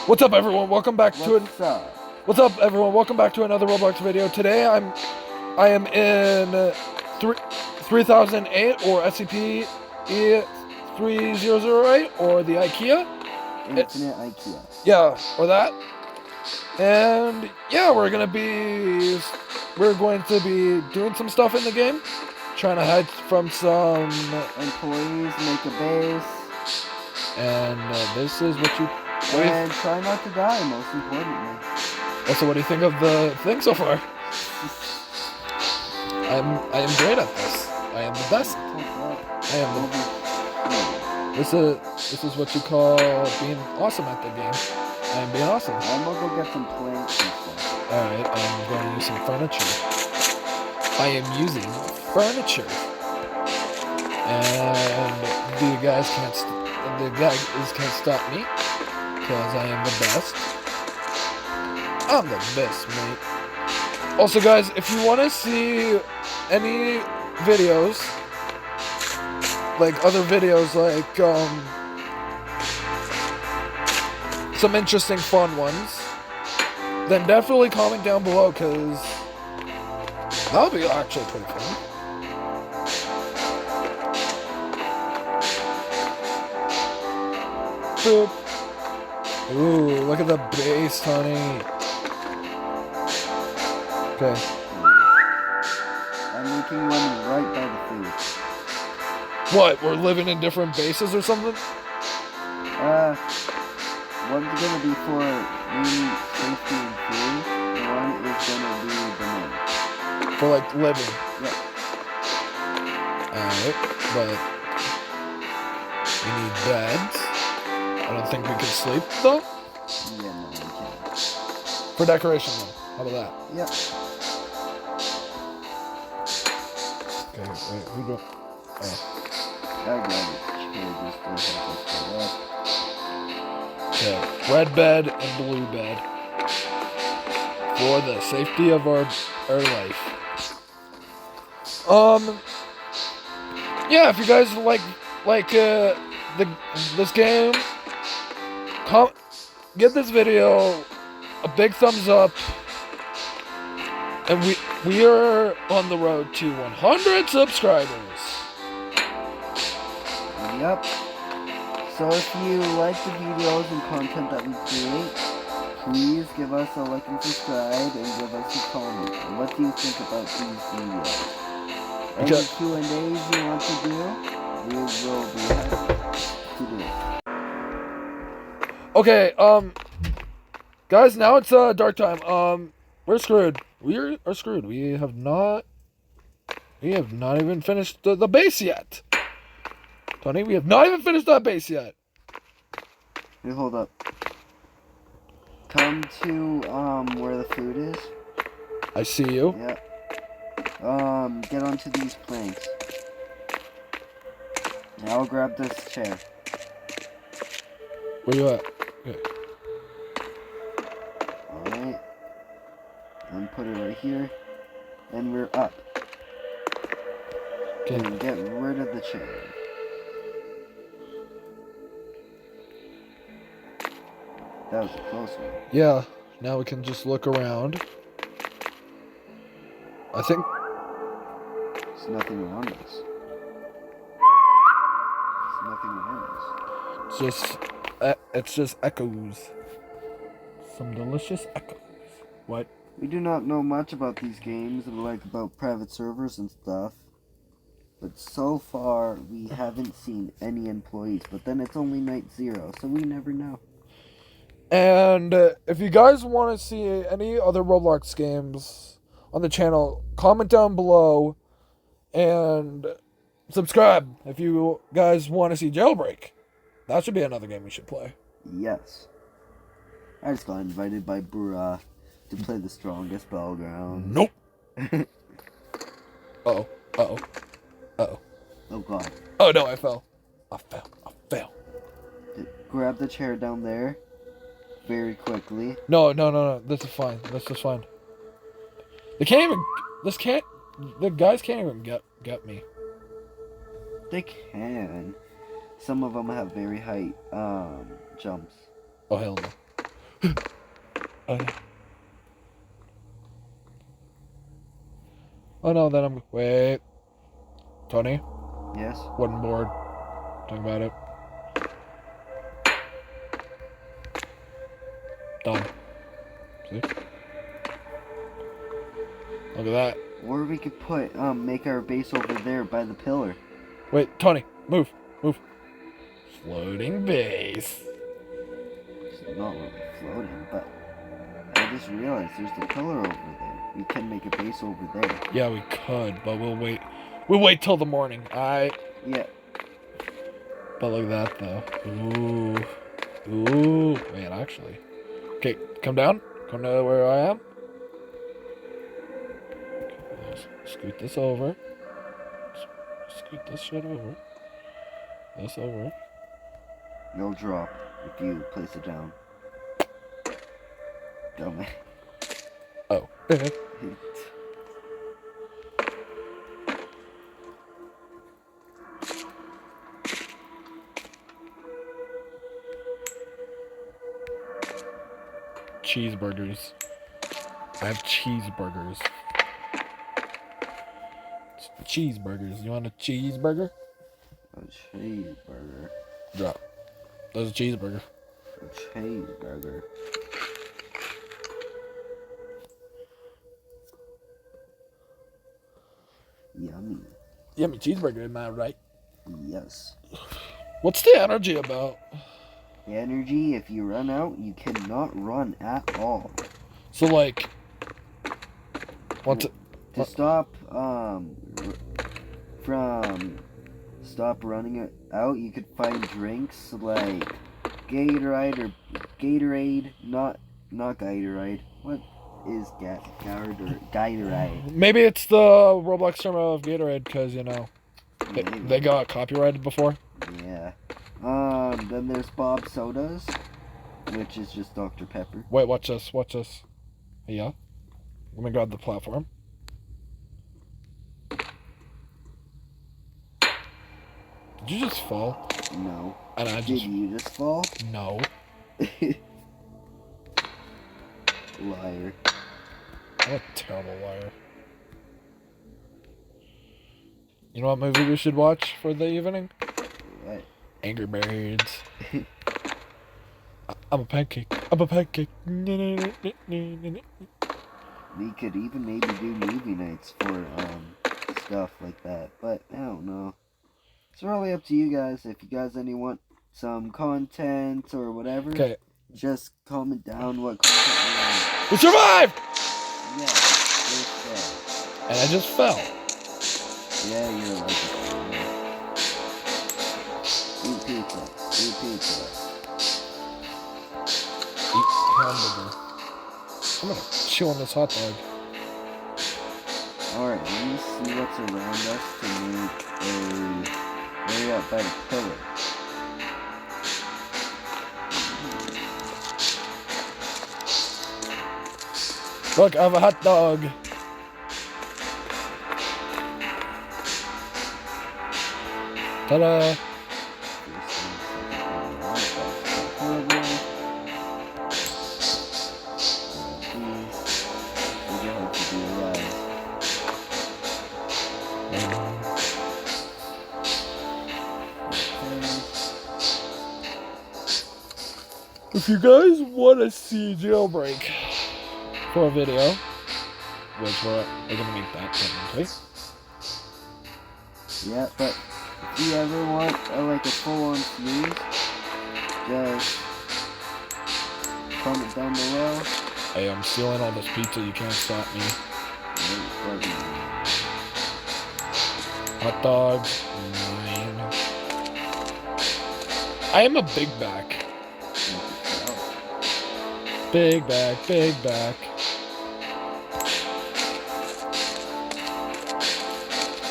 What's up, everyone? Welcome back to an. What's up? What's up, everyone? Welcome back to another Roblox video. Today, I am in 3008 or SCP E3008 or the IKEA. Infinite Ikea. Yeah, or that. And yeah, we're going to be doing some stuff in the game, trying to hide from some employees, make a base, and this is what you. And try not to die, most importantly. Also, what do you think of the thing so far? I am great at this. I am the best. This is what you call being awesome at the game. I am being awesome. I'm gonna go get some planks and stuff. Alright, I am going to use some furniture. I am using furniture. And the guys can't stop me. Because I am the best. I'm the best, mate. Also, guys, if you want to see any videos, like other videos, like some interesting fun ones, then definitely comment down below, because that'll be actually pretty fun. Boop. Ooh, look at the base, honey. Okay. I'm making one right by the food. What, we're living in different bases or something? One's gonna be for me, safety and food. One is gonna be the main. For like living? Yep. Alright, but we need beds. I don't think we can sleep, though. Yeah, no, we can't. For decoration, though. How about that? Yep. Okay, wait, who go? Oh. Okay, red bed and blue bed. For the safety of our life. Yeah, if you guys like this game, give this video a big thumbs up, and we are on the road to 100 subscribers. Yep. So if you like the videos and content that we create, please give us a like and subscribe, and give us a comment. And what do you think about these videos? Any Q&As you want to do, we will be happy to do it. Okay, guys, now it's dark time. We're screwed. We are screwed. We have not even finished the base yet. Tony, we have not even finished that base yet. Hey, hold up. Come to where the food is. I see you. Yeah. Get onto these planks. And I'll grab this chair. Where you at? Okay. Alright. And put it right here. And we're up. Okay. And get rid of the chair. That was a close one. Yeah. Now we can just look around. I think there's nothing around us. There's nothing around us. It's just echoes. Some delicious echoes. What? We do not know much about these games, like about private servers and stuff. But so far, we haven't seen any employees. But then it's only night 0, so we never know. And if you guys want to see any other Roblox games on the channel, comment down below and subscribe if you guys want to see Jailbreak. That should be another game we should play. Yes. I just got invited by Bruh to play the strongest battleground. Nope. Uh-oh. Uh-oh. Uh-oh. Oh, God. Oh, no, I fell. I fell. Grab the chair down there. Very quickly. No. This is fine. The guys can't even get me. They can. Some of them have very high jumps. Oh, hell no. Oh, yeah. Oh no, then I'm. Wait. Tony? Yes? Wooden board. Talking about it. Done. See? Look at that. Or we could put, make our base over there by the pillar. Wait, Tony, move. Move. Floating base. It's not really floating, but I just realized there's the pillar over there. We can make a base over there. Yeah, we could, but we'll wait. We'll wait till the morning. Yeah. But look at that, though. Ooh. Ooh. Man, actually. Okay, come down. Come to where I am. Let's scoot this over. Scoot this shit over. This over. You'll drop if you place it down. Dumb. Oh. Cheeseburgers. I have cheeseburgers. Cheeseburgers. You want a cheeseburger? A cheeseburger. Drop. There's a cheeseburger. A cheeseburger. Yummy. Yummy cheeseburger, am I right? Yes. What's the energy about? The energy, if you run out, you cannot run at all. So like, what's it? To stop stop running it out, you could find drinks like Gatorade, not Gatorade. What is Gatorade? Maybe it's the Roblox term of Gatorade because you know they got copyrighted before. Yeah. Then there's Bob Sodas, which is just Dr. Pepper. Wait, watch this. Watch this. Yeah. Let me grab the platform. Did you just fall? No. And I Did just you just fall? no. Liar. I'm a terrible liar. You know what movie we should watch for the evening? What? Angry Birds. I'm a pancake. I'm a pancake. We could even maybe do movie nights for stuff like that, but I don't know. It's really up to you guys. If you guys want some content or whatever, Okay. just comment down what content you want. We survived! Yeah, just And I just fell. yeah, you're like eat pizza, eat pizza. Eat hamburger. I'm gonna chew on this hot dog. Alright, let me see what's around us to make a area up by the pillar. Look, I have a hot dog. Ta-da! If you guys want to see Jailbreak for a video, which we're gonna make that technically. Yeah, but if you ever want like a full-on series, just comment down below. Hey, I'm stealing all this pizza. You can't stop me. Hot dogs, mine. I am a big back. Big back, big back.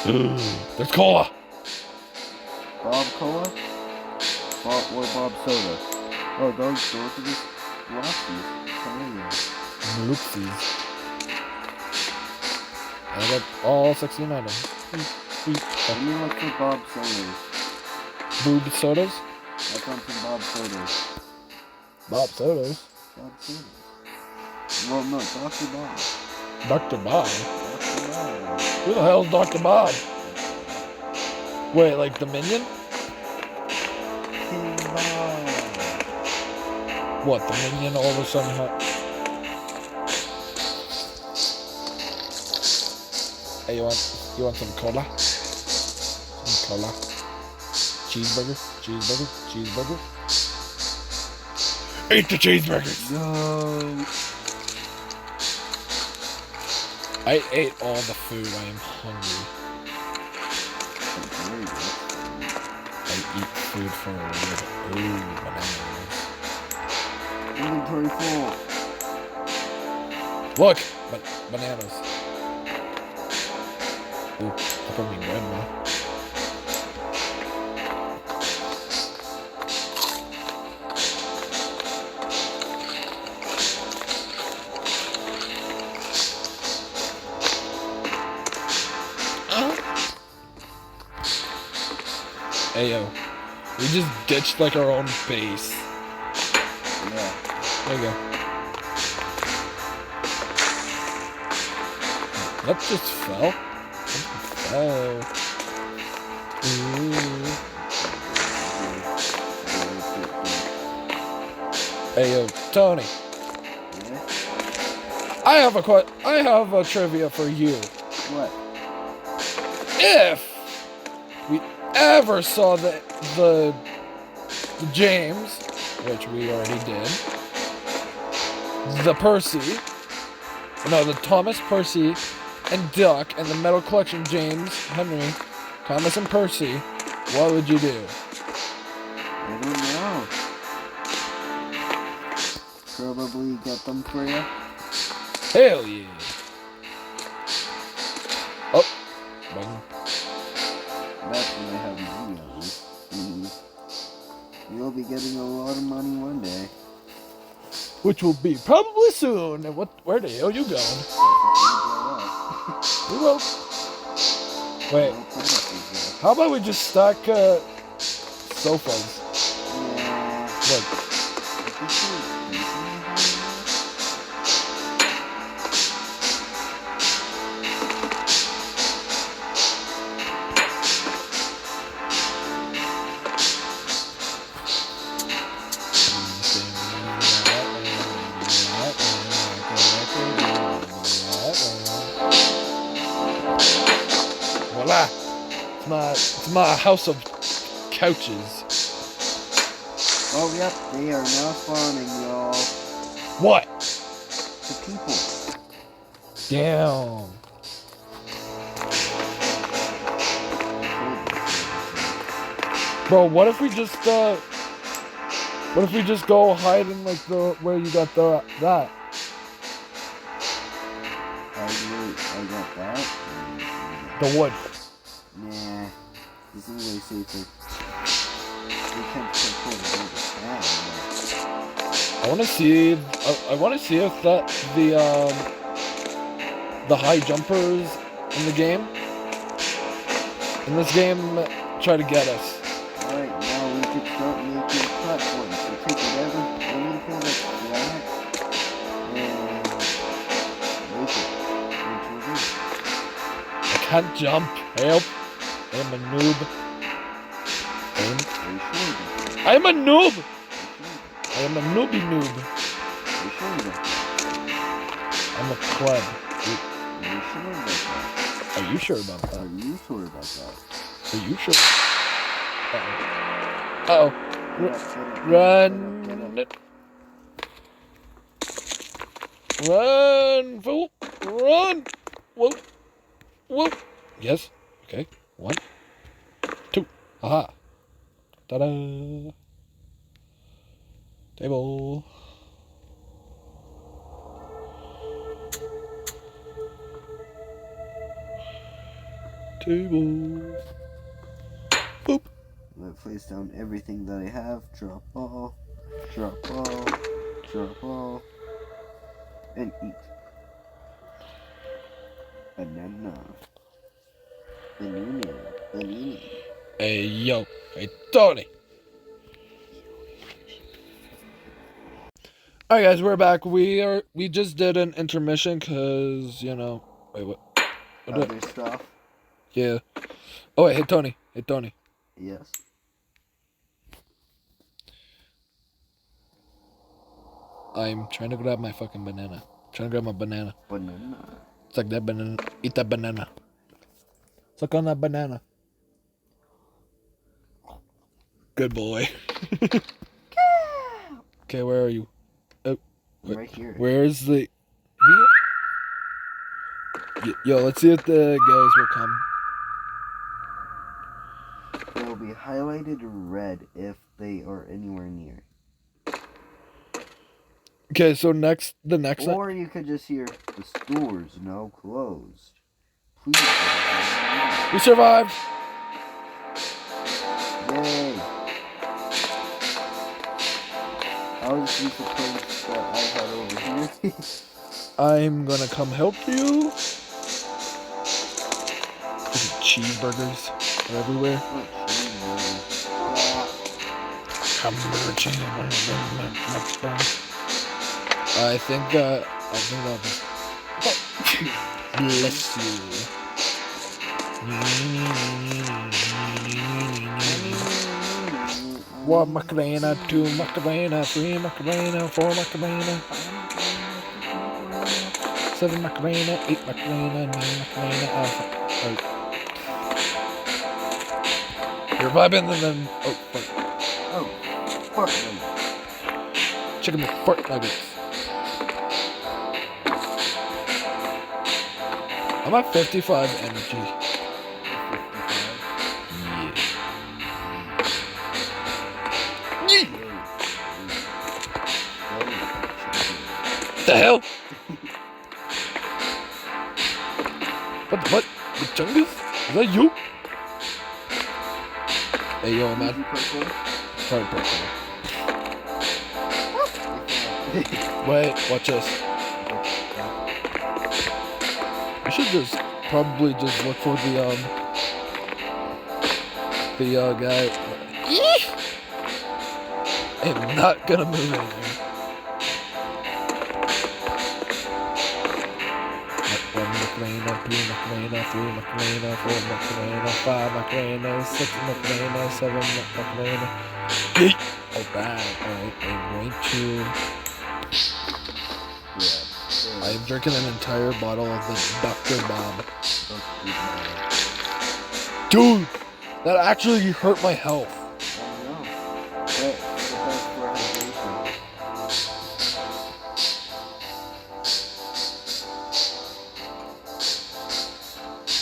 There's cola. Bob Cola? Or Bob Soda? Oh, those are just lofties. Oopsies. I got all 16 items. Let me look for Bob Sodas. Boob sodas? I found some Bob Sodas. Bob sodas? Bob sodas. Well, no, Dr. Bob. Dr. Bob? Dr. Bob. Who the hell's Dr. Bob? Wait, like the minion? King Bob. What, the minion all of a sudden Hey, you want some cola? Some cola. Cheeseburger? Eat the cheeseburgers! No. I ate all the food. I am hungry. I eat food for a living. Ooh, bananas. Inventory full. Look! Bananas. Ooh, I put me bread now. Hey yo, we just ditched like our own base. Yeah. There you go. That just fell. Oh. Ooh. Hey yo, Tony. Yeah? I have a trivia for you. What? If we ever saw the James, which we already did, the Thomas, Percy, and Duck, and the Metal Collection, James, Henry, Thomas, and Percy, what would you do? I don't know. Probably get them for you. Hell yeah. Oh. Bang. That's when I have money on me. You'll be getting a lot of money one day. Which will be probably soon. And where the hell you going? We will. Wait. How about we just stack sofas? Yeah. Look. Voila! It's my house of couches. Oh, yep, they are now spawning, y'all. What? The people. Damn. Bro, what if we just go hide in like where you got that? I got that. The wood. Nah, this is way safer. We can't control the fan. I want to see if the high jumpers in this game try to get us. Alright, now we can start making platforms. So take anything that's flat and make it into a roof. I can't jump. Help! I'm a noob. Are you sure about that? I'm a noob. I am a nooby noob. Are you sure about that? I'm a pleb. Are you sure about that? Are you sure about that? Are you sure about that? Are you sure? Uh-oh. Run. Run, fool. Run. Whoa. Whoa. Yes. Okay. 1, 2. Aha. Ta-da. Table. Table. Boop. I'm gonna place down everything that I have. Drop all. Drop all. Drop all. And eat. Banana. Banana. Hey, yo. Hey, Tony. Alright guys, we're back. We just did an intermission cause wait what? Other stuff. Yeah. Oh wait, hey Tony. Hey Tony. Yes. I'm trying to grab my fucking banana. Trying to grab my banana. Banana. It's like that banana. Eat that banana. Suck on that banana. Good boy. Okay, where are you? Oh, Right here. Where's the? Yo, let's see if the guys will come. They will be highlighted red if they are anywhere near. Okay, so the next Or you could just hear the stores now closed. Please. We survived. Yay. I'll just use the place that I had over here. I'm gonna come help you. Cheeseburgers are everywhere. Hamburger cheeseburger. I think I'll just bless you. One Macarena, two Macarena, three Macarena, four Macarena, seven Macarena, eight Macarena, nine Macarena. You're vibing and then Fuck. Chicken McFart nuggets. I'm at 55 energy. Yeah. The hell? What? The Chungus? Is that you? Hey yo, man. Sorry, person. Wait, watch this. I should probably just look for the guy. I'm not gonna move anything. One Macarena, two Macarena, three Macarena, four Macarena, five Macarena, six Macarena, seven Macarena. Alright, I'm going to... I'm drinking an entire bottle of the Dr. Bob. Dude, that actually hurt my health. I know. But it's the best for hydration.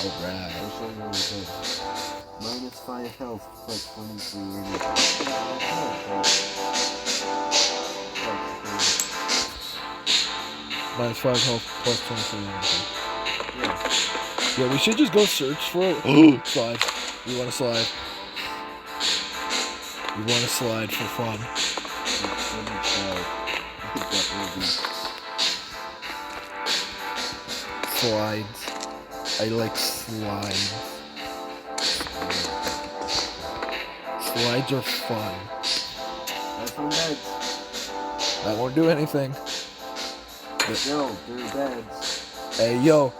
Alright. I'll show you what it does. Minus 5 health, plus 23 energy. Minus 5 health, plus 23 energy. Yeah. Yeah, we should just go search for it. Slide. You want to slide? You want to slide for fun? Slides. I like slides. Slides are fun. That's from beds. That won't do anything. Yo, they're beds. Hey, yo.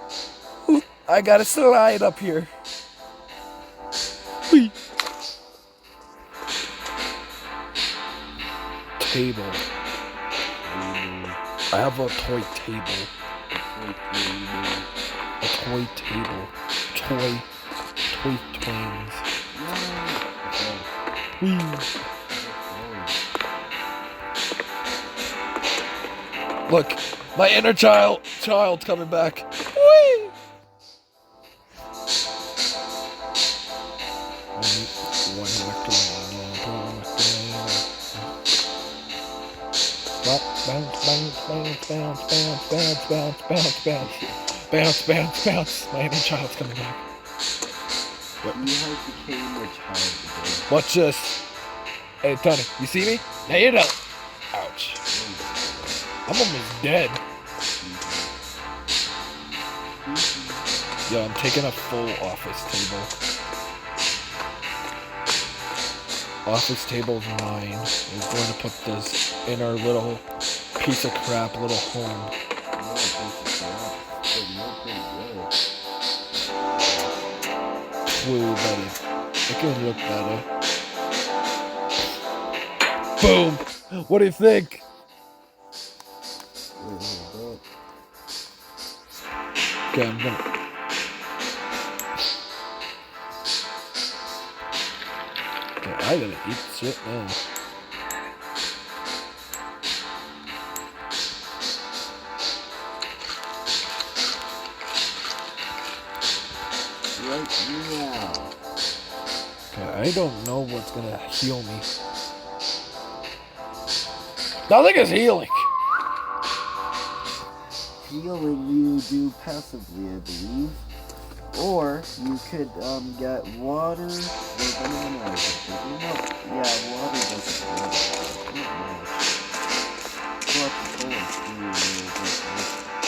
I got a slide up here. Whee. Table. I have a toy table. A toy table. Toy twins. Whee. Look, my inner child's coming back. Whee! One bounce. My inner child's coming back. What? You have became a child today. Watch this. Hey, Tony, you see me? Now you don't. Ouch. I'm almost dead. Yo, I'm taking a full office table. Office table's mine. We're going to put this in our little piece of crap little home. Woo, buddy. It could look better. Boom! What do you think? Okay, I'm gonna... Okay, I gotta eat shit now. Right now. Okay, I don't know what's gonna heal me. Nothing is healing. Healing you do passively, I believe. Or you could get water or banana or something. No, yeah, water doesn't work. Not much.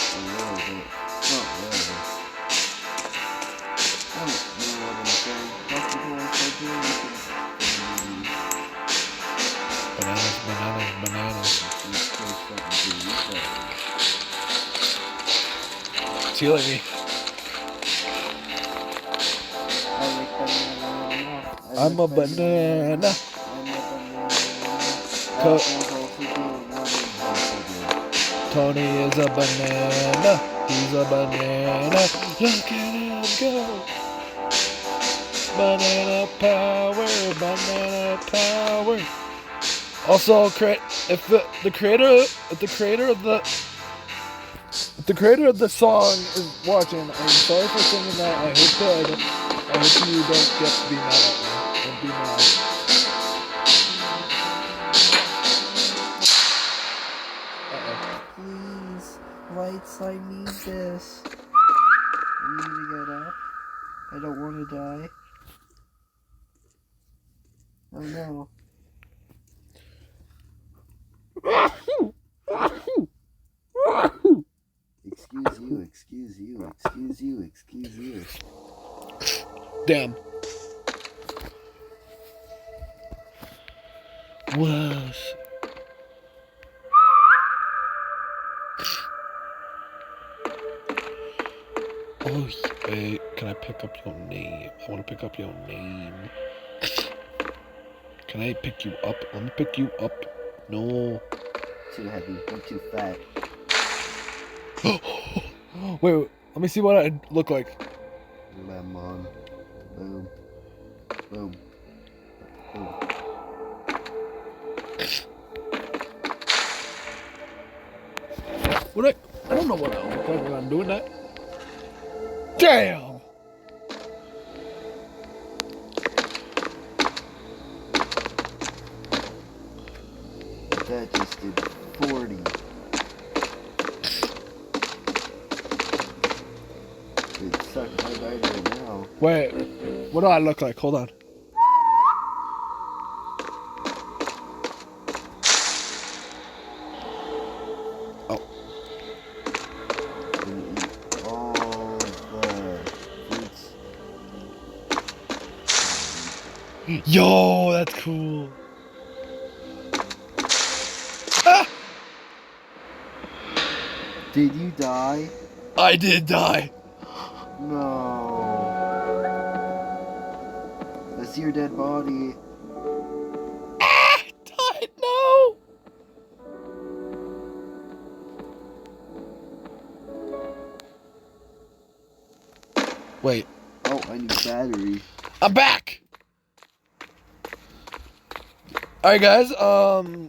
A little bit. Not really. I don't know what I'm saying. Hospital or surgery. Bananas, bananas, bananas. It's healing me. I'm a banana. Tony is a banana. He's a banana. Look at him go. Banana power. Banana power. Also, if the creator of the song is watching, I'm sorry for singing that. I hope you don't be mad at me. Don't be mad. Please, lights, I need this. I need to get up. I don't want to die. Oh no. Excuse you. Damn. Was. Oh, hey, can I pick up your name? I want to pick up your name. Can I pick you up? Let me pick you up. No. Too heavy. I'm too fat. Wait, let me see what I look like. Lemon. Boom. Boom. Boom. I don't know what I look like when I'm doing that. Damn! That just did 40. It sucked my diet right now. Wait, what do I look like? Hold on. Oh. Eat all the fruits. Yo, that's cool. Ah! Did you die? I did die. No. I see your dead body. Ah! I died, no! Wait. Oh, I need battery. I'm back! Alright guys,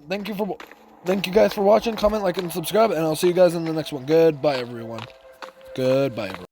thank you guys for watching, comment, like, and subscribe, and I'll see you guys in the next one. Goodbye everyone. Goodbye everyone.